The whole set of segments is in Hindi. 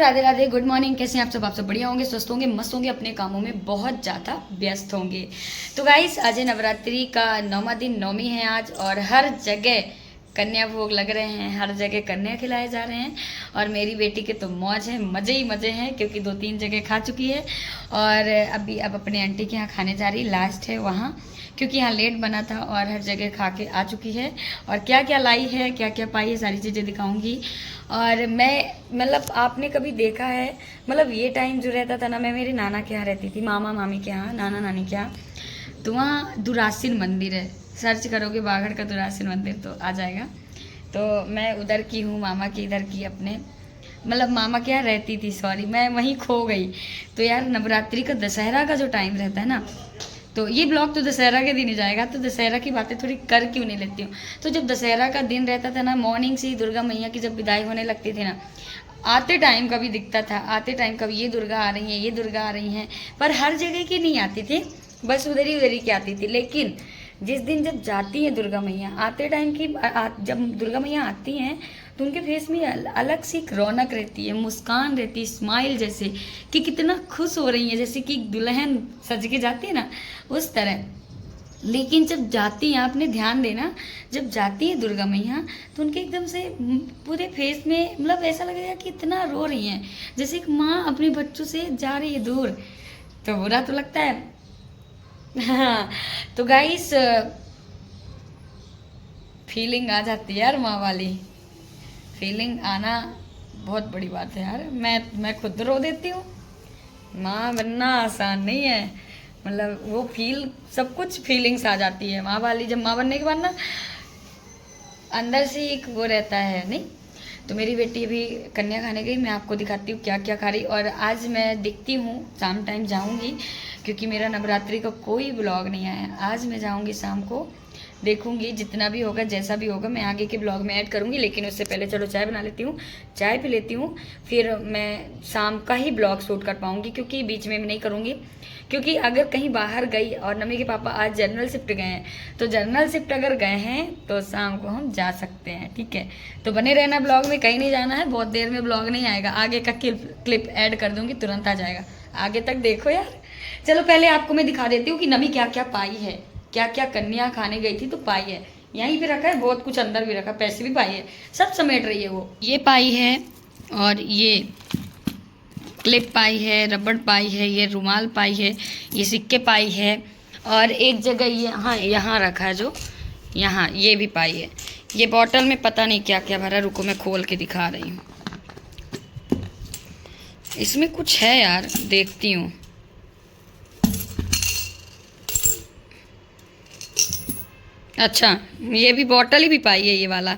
Radhe Radhe, good morning. कैसे हैं आप सब? आप सब बढ़िया होंगे, स्वस्थ होंगे, मस्त होंगे, अपने कामों में बहुत ज़्यादा व्यस्त होंगे। तो गाइस, आज है नवरात्रि का 9वां दिन, 9वीं है आज, और हर जगह कन्या भोग लग रहे हैं, हर जगह कन्या खिलाए जा रहे हैं। और मेरी बेटी के तो मौज है, मज़े ही मज़े हैं, क्योंकि 2-3 जगह खा चुकी है और अब अपने आंटी के यहाँ खाने जा रही, लास्ट है वहाँ, क्योंकि यहाँ लेट बना था और हर जगह खा के आ चुकी है। और क्या क्या लाई है, क्या क्या पाई है, सारी चीज़ें दिखाऊंगी। और मैं मतलब आपने कभी देखा है, मतलब ये टाइम जो रहता था ना, मैं मेरे नाना के यहाँ रहती थी, मामा मामी के यहाँ, नाना नानी के यहाँ, तो वहाँ दुरासिन मंदिर है। सर्च करोगे बागड़ का दुरासिन मंदिर तो आ जाएगा। तो मैं उधर की हूँ, मामा की इधर की, अपने मतलब मामा के यहाँ रहती थी, सॉरी मैं वहीं खो गई। तो यार नवरात्रि का, दशहरा का जो टाइम रहता है ना, तो ये ब्लॉग तो दशहरा के दिन ही जाएगा, तो दशहरा की बातें थोड़ी कर क्यों नहीं लेती हूँ। तो जब दशहरा का दिन रहता था ना, मॉर्निंग से ही दुर्गा मैया की जब विदाई होने लगती थी ना, आते टाइम कभी दिखता था, आते टाइम कभी ये दुर्गा आ रही हैं, ये दुर्गा आ रही हैं, पर हर जगह की नहीं आती थी, बस उधर ही की आती थी। लेकिन जिस दिन जब जाती है दुर्गा मैया, आते टाइम की जब दुर्गा मैया आती हैं, तो उनके फेस में अलग सी एक रौनक रहती है, मुस्कान रहती है, स्माइल जैसे कि कितना खुश हो रही है, जैसे कि दुल्हन सज के जाती है ना, उस तरह। लेकिन जब जाती हैं, आपने ध्यान देना, जब जाती है दुर्गा मैया, तो उनके एकदम से पूरे फेस में मतलब ऐसा लगेगा कि इतना रो रही हैं, जैसे एक माँ अपने बच्चों से जा रही है दूर। तो बुरा तो लगता है। हाँ, तो गाइस फीलिंग आ जाती है यार, माँ वाली फीलिंग आना बहुत बड़ी बात है यार। मैं खुद रो देती हूँ। माँ बनना आसान नहीं है, मतलब वो फील, सब कुछ फीलिंग्स आ जाती है माँ वाली। जब माँ बनने के बाद ना अंदर से एक वो रहता है, नहीं। तो मेरी बेटी अभी कन्या खाने गई, मैं आपको दिखाती हूँ क्या क्या खा रही। और आज मैं दिखती हूँ, शाम टाइम जाऊँगी, क्योंकि मेरा नवरात्रि का कोई ब्लॉग नहीं आया। आज मैं जाऊँगी शाम को, देखूंगी जितना भी होगा, जैसा भी होगा मैं आगे के ब्लॉग में ऐड करूंगी। लेकिन उससे पहले चलो चाय बना लेती हूँ, चाय पी लेती हूँ, फिर मैं शाम का ही ब्लॉग शूट कर पाऊंगी, क्योंकि बीच में नहीं करूँगी। क्योंकि अगर कहीं बाहर गई, और नमी के पापा आज जर्नल शिफ्ट गए हैं, तो जर्नल शिफ्ट अगर गए हैं तो शाम को हम जा सकते हैं, ठीक है। तो बने रहना ब्लॉग में, कहीं नहीं जाना है, बहुत देर में ब्लॉग नहीं आएगा, आगे का क्लिप ऐड कर दूंगी, तुरंत आ जाएगा, आगे तक देखो यार। चलो पहले आपको मैं दिखा देती हूँ कि नमी क्या क्या पाई है, क्या क्या कन्या खाने गई थी तो पाई है। यहीं पे रखा है, बहुत कुछ अंदर भी रखा, पैसे भी पाई है, सब समेट रही है वो। ये पाई है, और ये क्लिप पाई है, रबड़ पाई है, ये रुमाल पाई है, ये सिक्के पाई है, और एक जगह ये यहाँ रखा है, जो यहाँ ये भी पाई है। ये बॉटल में पता नहीं क्या क्या भरा, रुको मैं खोल के दिखा रही हूँ। इसमें कुछ है यार, देखती हूँ। अच्छा, ये भी बॉटल ही भी पाई है, ये वाला,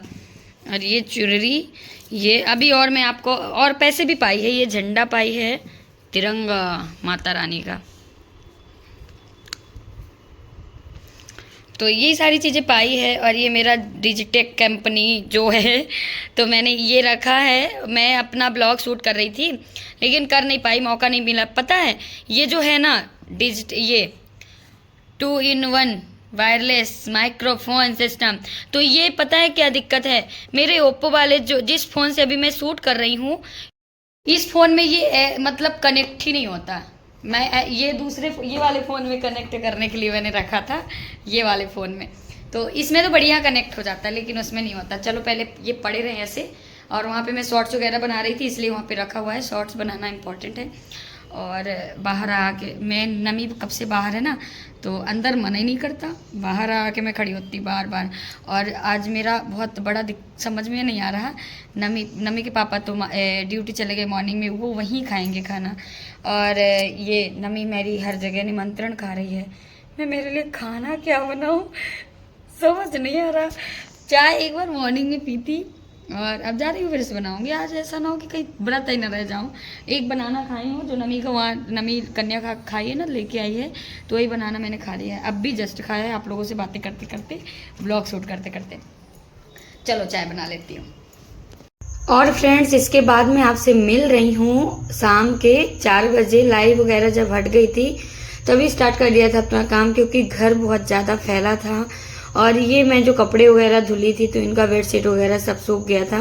और ये ज्वेलरी, ये अभी, और मैं आपको और पैसे भी पाई है। ये झंडा पाई है, तिरंगा माता रानी का। तो ये सारी चीज़ें पाई है। और ये मेरा डिजिटेक कंपनी जो है, तो मैंने ये रखा है। मैं अपना ब्लॉग शूट कर रही थी, लेकिन कर नहीं पाई, मौका नहीं मिला। पता है ये जो है ना ये 2-in-1 वायरलेस माइक्रोफोन सिस्टम, तो ये पता है क्या दिक्कत है, मेरे ओप्पो वाले जो जिस फ़ोन से अभी मैं शूट कर रही हूँ, इस फ़ोन में ये मतलब कनेक्ट ही नहीं होता। मैं ये दूसरे ये वाले फ़ोन में कनेक्ट करने के लिए मैंने रखा था, ये वाले फ़ोन में, तो इसमें तो बढ़िया कनेक्ट हो जाता है, लेकिन उसमें नहीं होता। चलो पहले ये पड़े रहे ऐसे, और वहाँ पे मैं शॉर्ट्स वगैरह बना रही थी, इसलिए वहाँ पे रखा हुआ है, शॉर्ट्स बनाना इंपॉर्टेंट है। और बाहर आके मैं, नमी कब से बाहर है ना, तो अंदर मन ही नहीं करता, बाहर आके मैं खड़ी होती बार बार। और आज मेरा बहुत बड़ा समझ में नहीं आ रहा, नमी के पापा तो ड्यूटी चले गए मॉर्निंग में, वो वहीं खाएंगे खाना। और ये नमी मेरी हर जगह निमंत्रण खा रही है, मैं मेरे लिए खाना क्या बनाऊँ समझ नहीं आ रहा। चाय एक बार मॉर्निंग में पी थी, और अब जा रही हूँ फिर से बनाऊंगी। आज ऐसा ना हो कि कहीं व्रत ही ना रह जाऊँ। एक बनाना खाई हूँ, जो नमी का वहाँ नमी कन्या खाई है ना, लेके आई है, तो वही बनाना मैंने खा लिया है। अब भी जस्ट खाया है, आप लोगों से बातें करते करते, ब्लॉग शूट करते करते। चलो चाय बना लेती हूँ। और फ्रेंड्स, इसके बाद मैं आपसे मिल रही हूँ शाम के 4 बजे। लाइव वगैरह जब हट गई थी तभी स्टार्ट कर दिया था अपना काम, क्योंकि घर बहुत ज़्यादा फैला था। और ये मैं जो कपड़े वगैरह धुली थी, तो इनका बेडशीट वगैरह सब सूख गया था,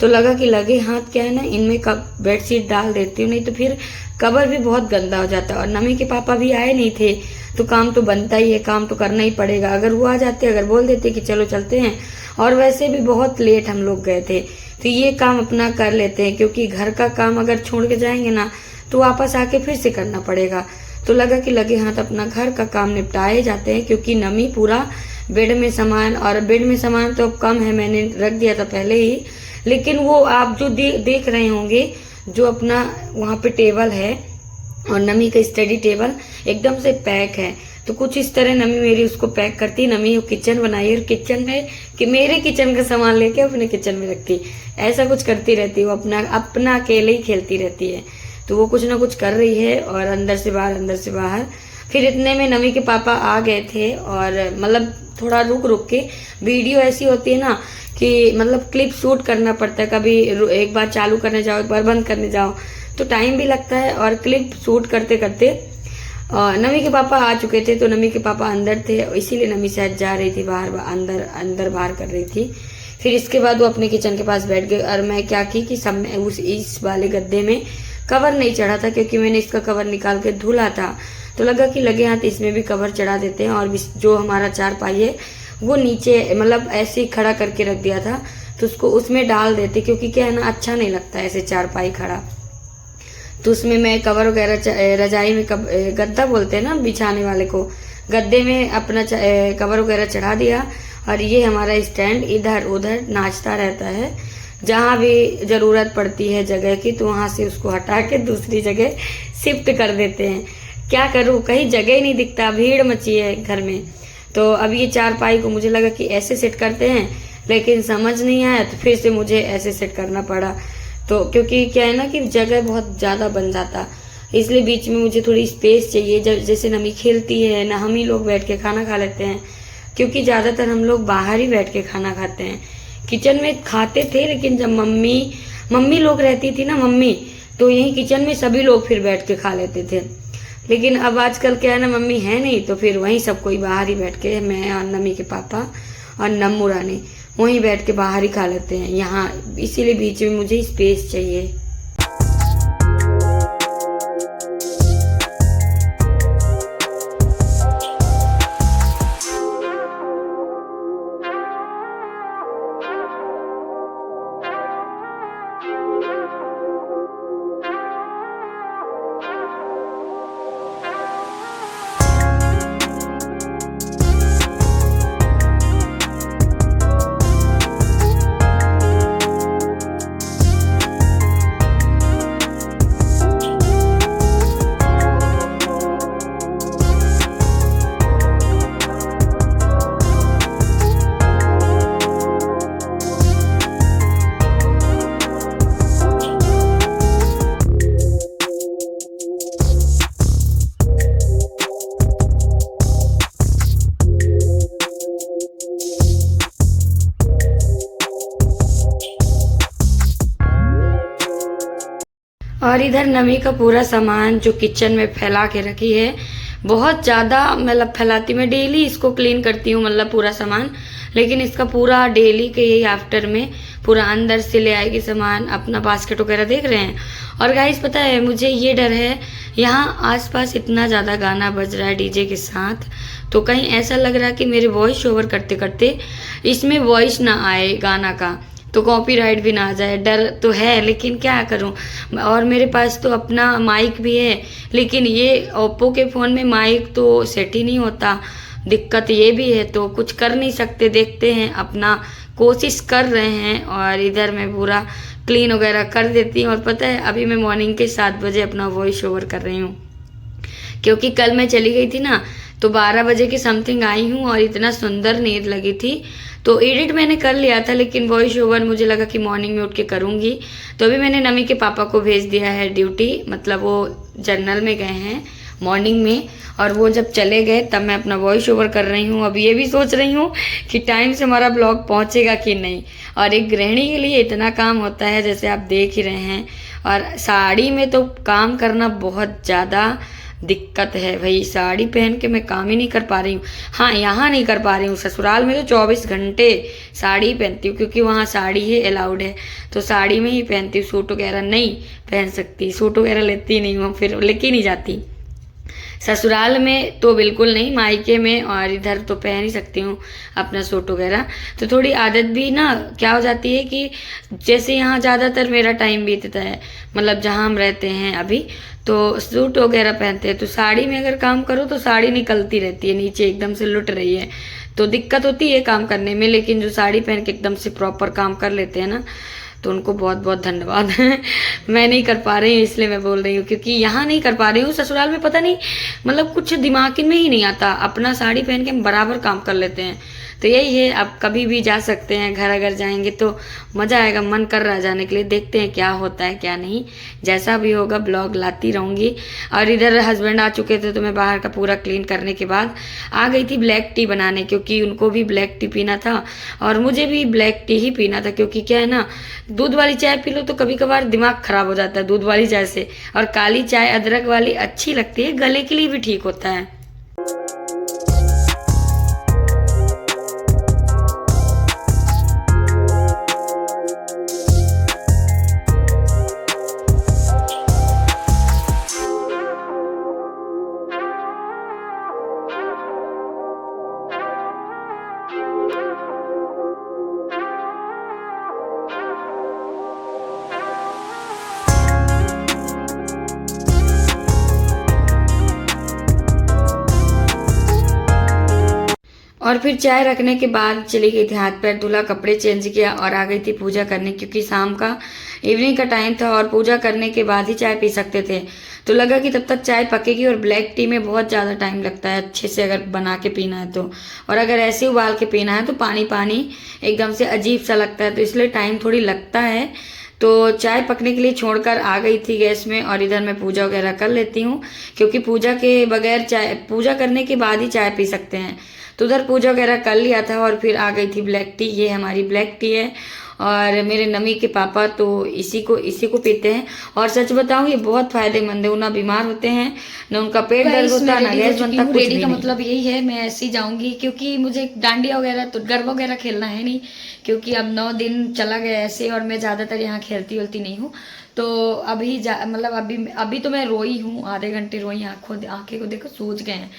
तो लगा कि लगे हाथ क्या है ना, इनमें बेडशीट डाल देती हूँ, नहीं तो फिर कवर भी बहुत गंदा हो जाता है। और नमी के पापा भी आए नहीं थे, तो काम तो बनता ही है, काम तो करना ही पड़ेगा। अगर वो आ जाते, अगर बोल देते कि चलो चलते हैं, और वैसे भी बहुत लेट हम लोग गए थे, तो ये काम अपना कर लेते हैं, क्योंकि घर का काम अगर छोड़ के जाएंगे ना तो वापस आके फिर से करना पड़ेगा। तो लगा कि लगे हाथ अपना घर का काम निपटाए जाते हैं, क्योंकि नमी पूरा बेड में सामान, और बेड में सामान तो अब कम है, मैंने रख दिया था पहले ही, लेकिन वो आप जो देख रहे होंगे, जो अपना वहाँ पे टेबल है और नमी का स्टडी टेबल एकदम से पैक है, तो कुछ इस तरह नमी मेरी उसको पैक करती। नमी वो किचन बनाई और किचन में कि मेरे किचन का सामान लेके अपने किचन में रखती, ऐसा कुछ करती रहती। वो अपना अकेले ही खेलती रहती है, तो वो कुछ ना कुछ कर रही है, और अंदर से बाहर, अंदर से बाहर। फिर इतने में नमी के पापा आ गए थे, और मतलब थोड़ा रुक रुक के, वीडियो ऐसी होती है ना कि मतलब क्लिप शूट करना पड़ता है, कभी एक बार चालू करने जाओ, एक बार बंद करने जाओ, तो टाइम भी लगता है। और क्लिप शूट करते करते नमी के पापा आ चुके थे, तो नमी के पापा अंदर थे, इसीलिए नमी शायद जा रही थी बाहर, अंदर बाहर कर रही थी। फिर इसके बाद वो अपने किचन के पास बैठ गए, और मैं क्या की कि सब में इस वाले गद्दे में कवर नहीं चढ़ा था, क्योंकि मैंने इसका कवर निकाल के धुला था, तो लगा कि लगे हाथ इसमें भी कवर चढ़ा देते हैं। और जो हमारा चारपाई है वो नीचे मतलब ऐसे ही खड़ा करके रख दिया था, तो उसको उसमें डाल देते, क्योंकि क्या है ना, अच्छा नहीं लगता ऐसे चारपाई खड़ा। तो उसमें मैं कवर वगैरह, रजाई में गद्दा बोलते हैं ना बिछाने वाले को, गद्दे में अपना कवर वगैरह चढ़ा दिया। और ये हमारा स्टैंड इधर उधर नाचता रहता है, जहाँ भी जरूरत पड़ती है जगह की, तो वहां से उसको हटा के दूसरी जगह शिफ्ट कर देते हैं। क्या करूँ, कहीं जगह ही नहीं दिखता, भीड़ मची है घर में। तो अब ये चारपाई को मुझे लगा कि ऐसे सेट करते हैं, लेकिन समझ नहीं आया, तो फिर से मुझे ऐसे सेट करना पड़ा। तो क्योंकि क्या है ना कि जगह बहुत ज़्यादा बन जाता, इसलिए बीच में मुझे थोड़ी स्पेस चाहिए। जैसे नमी खेलती है ना, हम ही लोग बैठ के खाना खा लेते हैं, क्योंकि ज़्यादातर हम लोग बाहर ही बैठ के खाना खाते हैं। किचन में खाते थे, लेकिन जब मम्मी लोग रहती थी ना, मम्मी, तो यही किचन में सभी लोग फिर बैठ के खा लेते थे। लेकिन अब आजकल क्या है ना, मम्मी है नहीं, तो फिर वहीं सब कोई बाहर ही बैठ के, मैं और नमी के पापा और नम्मू रानी वहीं बैठ के बाहर ही खा लेते हैं यहाँ, इसीलिए बीच में मुझे स्पेस चाहिए। और इधर नमी का पूरा सामान जो किचन में फैला के रखी है, बहुत ज़्यादा मतलब फैलाती, मैं डेली इसको क्लीन करती हूँ, मतलब पूरा सामान, लेकिन इसका पूरा डेली के यही आफ्टर में पूरा अंदर से ले आएगी सामान, अपना बास्केट वगैरह देख रहे हैं। और गाइस पता है, मुझे ये डर है, यहाँ आसपास इतना ज़्यादा गाना बज रहा है डीजे के साथ, तो कहीं ऐसा लग रहा है कि मेरे वॉइस ओवर करते करते इसमें वॉइस ना आए गाना का, तो कॉपीराइट भी ना आ जाए, डर तो है, लेकिन क्या करूं। और मेरे पास तो अपना माइक भी है, लेकिन ये ओप्पो के फ़ोन में माइक तो सेट ही नहीं होता, दिक्कत ये भी है, तो कुछ कर नहीं सकते, देखते हैं, अपना कोशिश कर रहे हैं। और इधर मैं पूरा क्लीन वगैरह कर देती हूँ। और पता है, अभी मैं मॉर्निंग के 7 बजे अपना वॉइस ओवर कर रही हूँ, क्योंकि कल मैं चली गई थी ना, तो 12 बजे के समथिंग आई हूँ, और इतना सुंदर नींद लगी थी, तो एडिट मैंने कर लिया था, लेकिन वॉइस ओवर मुझे लगा कि मॉर्निंग में उठ के करूँगी। तो अभी मैंने नमी के पापा को भेज दिया है ड्यूटी, मतलब वो जर्नल में गए हैं मॉर्निंग में, और वो जब चले गए तब मैं अपना वॉइस ओवर कर रही हूँ। अब ये भी सोच रही हूँ कि टाइम से हमारा ब्लॉग पहुँचेगा कि नहीं। और एक गृहिणी के लिए इतना काम होता है, जैसे आप देख ही रहे हैं। और साड़ी में तो काम करना बहुत ज़्यादा दिक्कत है भाई, साड़ी पहन के मैं काम ही नहीं कर पा रही हूँ। हाँ, यहाँ नहीं कर पा रही हूँ, ससुराल में तो 24 घंटे साड़ी ही पहनती हूँ, क्योंकि वहाँ साड़ी ही अलाउड है, तो साड़ी में ही पहनती हूँ। सूट वगैरह नहीं पहन सकती, सूट वगैरह लेती नहीं हूँ, फिर लेके नहीं जाती। ससुराल में तो बिल्कुल नहीं, मायके में और इधर तो पहन ही सकती हूँ अपना सूट वगैरह। तो थोड़ी आदत भी ना क्या हो जाती है कि जैसे यहाँ ज़्यादातर मेरा टाइम बीतता है, मतलब जहाँ हम रहते हैं अभी, तो सूट वगैरह पहनते हैं, तो साड़ी में अगर काम करो तो साड़ी निकलती रहती है, नीचे एकदम से लुट रही है, तो दिक्कत होती है काम करने में। लेकिन जो साड़ी पहन के एकदम से प्रॉपर काम कर लेते हैं ना, तो उनको बहुत बहुत धन्यवाद। मैं नहीं कर पा रही हूँ, इसलिए मैं बोल रही हूँ, क्योंकि यहाँ नहीं कर पा रही हूँ। ससुराल में पता नहीं, मतलब कुछ दिमाग में ही नहीं आता, अपना साड़ी पहन के हम बराबर काम कर लेते हैं। तो यही है, अब कभी भी जा सकते हैं घर, अगर जाएंगे तो मज़ा आएगा, मन कर रहा है जाने के लिए। देखते हैं क्या होता है क्या नहीं, जैसा भी होगा ब्लॉग लाती रहूँगी। और इधर हस्बैंड आ चुके थे, तो मैं बाहर का पूरा क्लीन करने के बाद आ गई थी ब्लैक टी बनाने, क्योंकि उनको भी ब्लैक टी पीना था और मुझे भी ब्लैक टी ही पीना था। क्योंकि क्या है ना, दूध वाली चाय पी लो तो कभी कभार दिमाग खराब हो जाता है दूध वाली चाय से, और काली चाय अदरक वाली अच्छी लगती है, गले के लिए भी ठीक होता है। और फिर चाय रखने के बाद चली गई थी, हाथ पैर धुला, कपड़े चेंज किया और आ गई थी पूजा करने, क्योंकि शाम का इवनिंग का टाइम था और पूजा करने के बाद ही चाय पी सकते थे। तो लगा कि तब तक चाय पकेगी, और ब्लैक टी में बहुत ज़्यादा टाइम लगता है अच्छे से अगर बना के पीना है तो, और अगर ऐसे उबाल के पीना है तो पानी पानी एकदम से अजीब सा लगता है, तो इसलिए टाइम थोड़ी लगता है। तो चाय पकने के लिए छोड़कर आ गई थी गैस में, और इधर मैं पूजा वगैरह कर लेती हूँ, क्योंकि पूजा के बगैर चाय, पूजा करने के बाद ही चाय पी सकते हैं। तो उधर पूजा वगैरह कर लिया था और फिर आ गई थी ब्लैक टी। ये हमारी ब्लैक टी है, और मेरे नमी के पापा तो इसी को पीते हैं। और सच बताऊं, ये बहुत फायदेमंद है, वो ना बीमार होते हैं, ना उनका पेट दर्द होता है, ना गैस बनता, कुछ भी नहीं। मतलब यही है, मैं ऐसे ही जाऊंगी, क्योंकि मुझे डांडिया वगैरह तो गरबा वगैरह खेलना है नहीं, क्योंकि अब 9 दिन चला गया ऐसे, और मैं ज़्यादातर यहाँ खेलती वेलती नहीं हूँ। तो अभी मतलब अभी तो मैं रोई हूँ, आधे घंटे रोई, आंखें को देखो सूज गए हैं।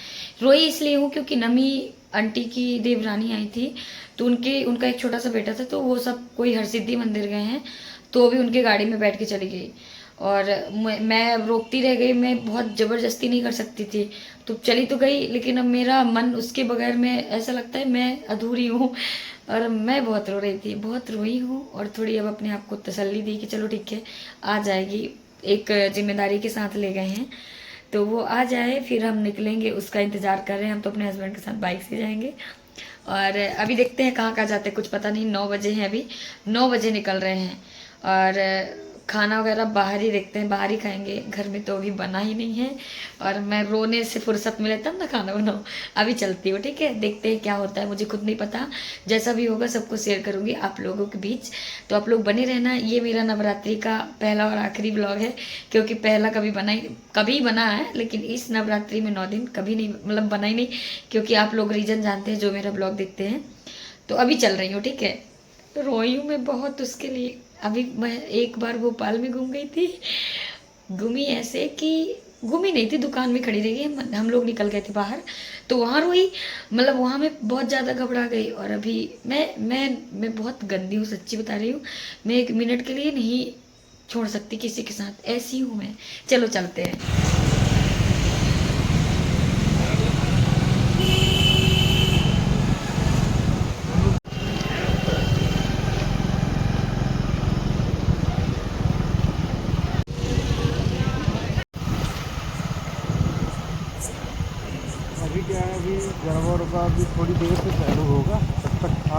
रोई इसलिए हूँ क्योंकि नमी आंटी की देवरानी आई थी, तो उनका एक छोटा सा बेटा था, तो वो सब कोई हरसिद्धि मंदिर गए हैं, तो भी उनके गाड़ी में बैठ के चली गई, और मैं रोकती रह गई। मैं बहुत ज़बरदस्ती नहीं कर सकती थी, तो चली तो गई, लेकिन अब मेरा मन उसके बगैर में ऐसा लगता है मैं अधूरी हूँ, और मैं बहुत रो रही थी, बहुत रोई हूँ। और थोड़ी अब अपने आप को तसल्ली दी कि चलो ठीक है, आ जाएगी, एक जिम्मेदारी के साथ ले गए हैं, तो वो आ जाए फिर हम निकलेंगे, उसका इंतज़ार कर रहे हैं। हम तो अपने हस्बैंड के साथ बाइक से जाएंगे, और अभी देखते हैं कहाँ जाते हैं, कुछ पता नहीं। 9 बजे हैं अभी, 9 बजे निकल रहे हैं, और खाना वगैरह बाहर ही देखते हैं, बाहर ही खाएंगे, घर में तो अभी बना ही नहीं है, और मैं रोने से फुर्सत मिले तब ना खाना बनाऊँ। अभी चलती हूँ, ठीक है, देखते हैं क्या होता है, मुझे खुद नहीं पता, जैसा भी होगा सबको शेयर करूँगी आप लोगों के बीच, तो आप लोग बने रहना। ये मेरा नवरात्रि का पहला और आखिरी ब्लॉग है, क्योंकि पहला कभी बना है, लेकिन इस नवरात्रि में 9 दिन कभी नहीं, मतलब बना ही नहीं, क्योंकि आप लोग रीजन जानते हैं जो मेरा ब्लॉग देखते हैं। तो अभी चल रही हूँ, ठीक है, रोई हूँ मैं बहुत उसके लिए। अभी मैं एक बार भोपाल में घूम गई थी, घूमी ऐसे कि घूमी नहीं थी, दुकान में खड़ी रह गई, हम लोग निकल गए थे बाहर, तो वहाँ रोई, मतलब वहाँ मैं बहुत ज़्यादा घबरा गई। और अभी मैं बहुत गंदी हूँ, सच्ची बता रही हूँ, मैं 1 मिनट के लिए नहीं छोड़ सकती किसी के साथ, ऐसी हूँ मैं। चलो चलते हैं। अभी क्या है, अभी गरबा का अभी थोड़ी देर से चालू होगा, तब तक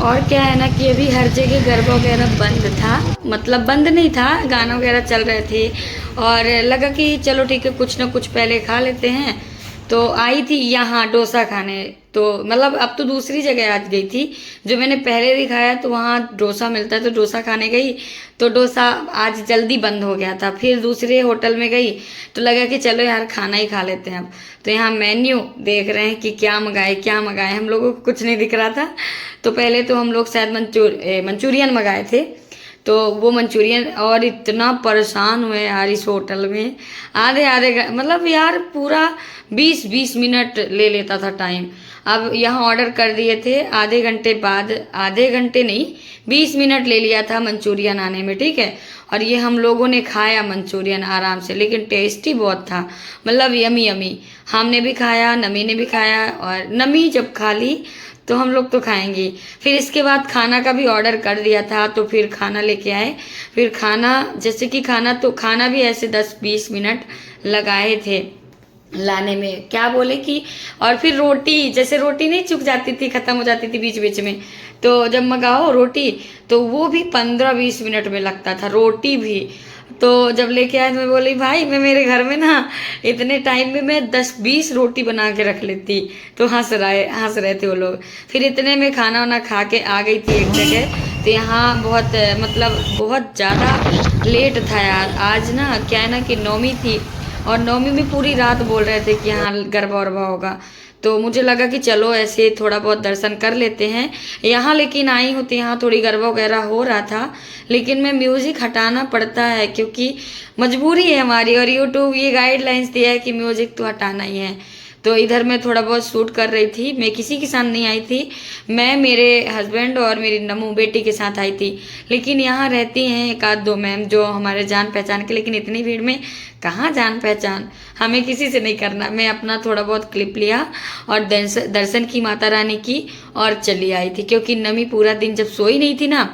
और क्या है ना कि अभी हर जगह गरबा वगैरह बंद था, मतलब बंद नहीं था, गाना वगैरह चल रहे थे, और लगा कि चलो ठीक है कुछ ना कुछ पहले खा लेते हैं, तो आई थी यहाँ डोसा खाने। तो मतलब अब तो दूसरी जगह आज गई थी, जो मैंने पहले दिखाया तो वहाँ डोसा मिलता है तो डोसा खाने गई, तो डोसा आज जल्दी बंद हो गया था। फिर दूसरे होटल में गई तो लगा कि चलो यार खाना ही खा लेते हैं अब। तो यहाँ मेन्यू देख रहे हैं कि क्या मंगाए, हम लोगों को कुछ नहीं दिख रहा था। तो पहले तो हम लोग शायद मंचूरियन मंगाए थे, तो वो मंचूरियन, और इतना परेशान हुए यार इस होटल में। आधे मतलब यार पूरा 20-20 मिनट ले लेता था टाइम। अब यहाँ ऑर्डर कर दिए थे, आधे घंटे बाद, आधे घंटे नहीं 20 मिनट ले लिया था मंचूरियन आने में, ठीक है। और ये हम लोगों ने खाया मंचूरियन आराम से, लेकिन टेस्टी बहुत था, मतलब यमी यमी। हमने भी खाया, नमी ने भी खाया, और नमी जब खा ली तो हम लोग तो खाएंगे। फिर इसके बाद खाना का भी ऑर्डर कर दिया था, तो फिर खाना लेके आए। फिर खाना, जैसे कि खाना भी ऐसे 10-20 मिनट लगाए थे लाने में, क्या बोले कि। और फिर रोटी, जैसे रोटी नहीं चुक जाती थी, ख़त्म हो जाती थी बीच बीच में, तो जब मंगाओ रोटी तो वो भी 15-20 मिनट में लगता था, रोटी भी। तो जब लेके आए तो मैं बोली भाई, मैं मेरे घर में ना इतने टाइम में मैं 10-20 रोटी बना के रख लेती। तो हंस रहे थे वो लोग। फिर इतने में खाना वाना खा के आ गई थी एक जगह। तो यहाँ बहुत मतलब बहुत ज़्यादा लेट था यार। आज ना क्या है ना कि नौमी थी, और नौमी में पूरी रात बोल रहे थे कि यहाँ गरबा वरबा होगा। तो मुझे लगा कि चलो ऐसे थोड़ा बहुत दर्शन कर लेते हैं यहाँ। लेकिन आई हूँ तो यहाँ थोड़ी गरबा वगैरह हो रहा था, लेकिन मैं म्यूज़िक हटाना पड़ता है क्योंकि मजबूरी है हमारी, और यूट्यूब ये गाइडलाइंस दिया है कि म्यूज़िक तो हटाना ही है। तो इधर मैं थोड़ा बहुत शूट कर रही थी। मैं किसी के साथ नहीं आई थी, मैं मेरे हस्बैंड और मेरी नमू बेटी के साथ आई थी। लेकिन यहाँ रहती हैं एक आध दो मैम जो हमारे जान पहचान के, लेकिन इतनी भीड़ में कहाँ जान पहचान, हमें किसी से नहीं करना। मैं अपना थोड़ा बहुत क्लिप लिया और दर्शन की माता रानी की और चली आई थी, क्योंकि नमी पूरा दिन जब सोई नहीं थी ना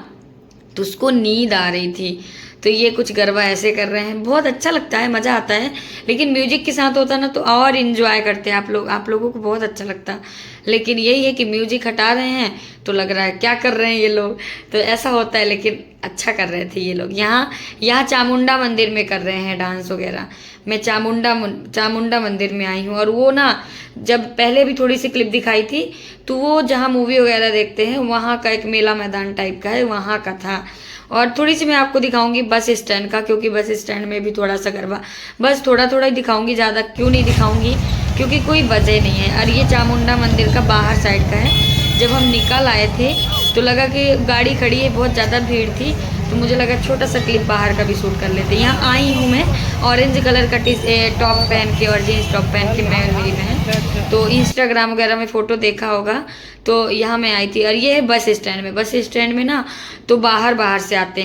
तो उसको नींद आ रही थी। तो ये कुछ गरबा ऐसे कर रहे हैं, बहुत अच्छा लगता है, मज़ा आता है। लेकिन म्यूजिक के साथ होता ना तो और इन्जॉय करते हैं आप लोगों को बहुत अच्छा लगता। लेकिन यही है कि म्यूजिक हटा रहे हैं तो लग रहा है क्या कर रहे हैं ये लोग, तो ऐसा होता है। लेकिन अच्छा कर रहे थे ये लोग। यहाँ चामुंडा मंदिर में कर रहे हैं डांस वगैरह। मैं चामुंडा मंदिर में आई हूँ, और वो ना जब पहले भी थोड़ी सी क्लिप दिखाई थी, तो वो जहाँ मूवी वगैरह देखते हैं वहाँ का एक मेला मैदान टाइप का है, वहाँ का था। और थोड़ी सी मैं आपको दिखाऊंगी बस स्टैंड का, क्योंकि बस स्टैंड में भी थोड़ा सा गरबा, बस थोड़ा थोड़ा ही दिखाऊंगी, ज़्यादा क्यों नहीं दिखाऊंगी, क्योंकि कोई वजह नहीं है। और ये चामुंडा मंदिर का बाहर साइड का है। जब हम निकल आए थे तो लगा कि गाड़ी खड़ी है, बहुत ज़्यादा भीड़ थी, तो मुझे लगा छोटा सा क्लिप बाहर का भी शूट कर लेते। यहाँ आई हूँ मैं ऑरेंज कलर का टॉप पहन के और जीन्स टॉप पहन के, मैं और मेरी बहन। तो इंस्टाग्राम वगैरह में फ़ोटो देखा होगा, तो यहाँ मैं आई थी। और ये है बस स्टैंड में ना तो बाहर से आते हैं।